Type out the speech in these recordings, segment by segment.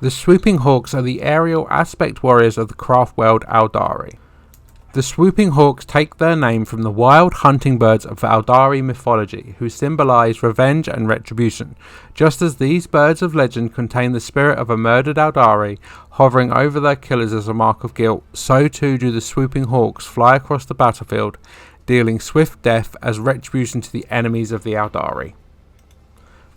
The Swooping Hawks are the aerial aspect warriors of the craft world Aeldari. The Swooping Hawks take their name from the wild hunting birds of Aeldari mythology, who symbolise revenge and retribution. Just as these birds of legend contain the spirit of a murdered Aeldari, hovering over their killers as a mark of guilt, so too do the Swooping Hawks fly across the battlefield, dealing swift death as retribution to the enemies of the Aeldari.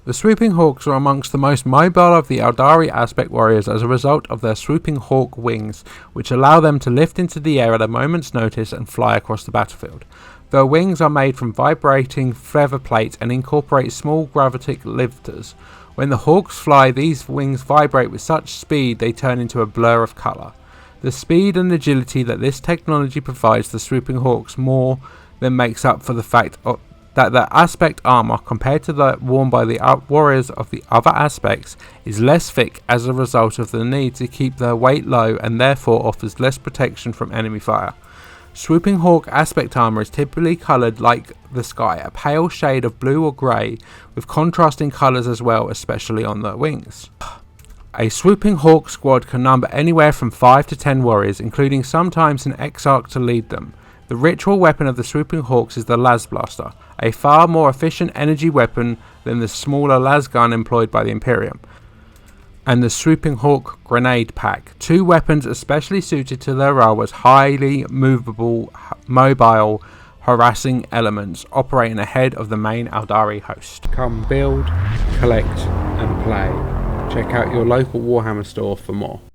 The Swooping Hawks are amongst the most mobile of the Aeldari aspect warriors as a result of their swooping hawk wings, which allow them to lift into the air at a moment's notice and fly across the battlefield. Their wings are made from vibrating feather plates and incorporate small gravitic lifters. When the hawks fly, these wings vibrate with such speed they turn into a blur of colour. The speed and agility that this technology provides the Swooping Hawks more than makes up for the fact that their aspect armour, compared to that worn by the warriors of the other aspects, is less thick as a result of the need to keep their weight low and therefore offers less protection from enemy fire. Swooping Hawk aspect armour is typically coloured like the sky, a pale shade of blue or grey, with contrasting colours as well, especially on their wings. A Swooping Hawk squad can number anywhere from 5 to 10 warriors, including sometimes an Exarch to lead them. The ritual weapon of the Swooping Hawks is the Las Blaster, a far more efficient energy weapon than the smaller Las gun employed by the Imperium, and the Swooping Hawk Grenade Pack, two weapons especially suited to their role as highly mobile, harassing elements operating ahead of the main Aeldari host. Come build, collect and play. Check out your local Warhammer store for more.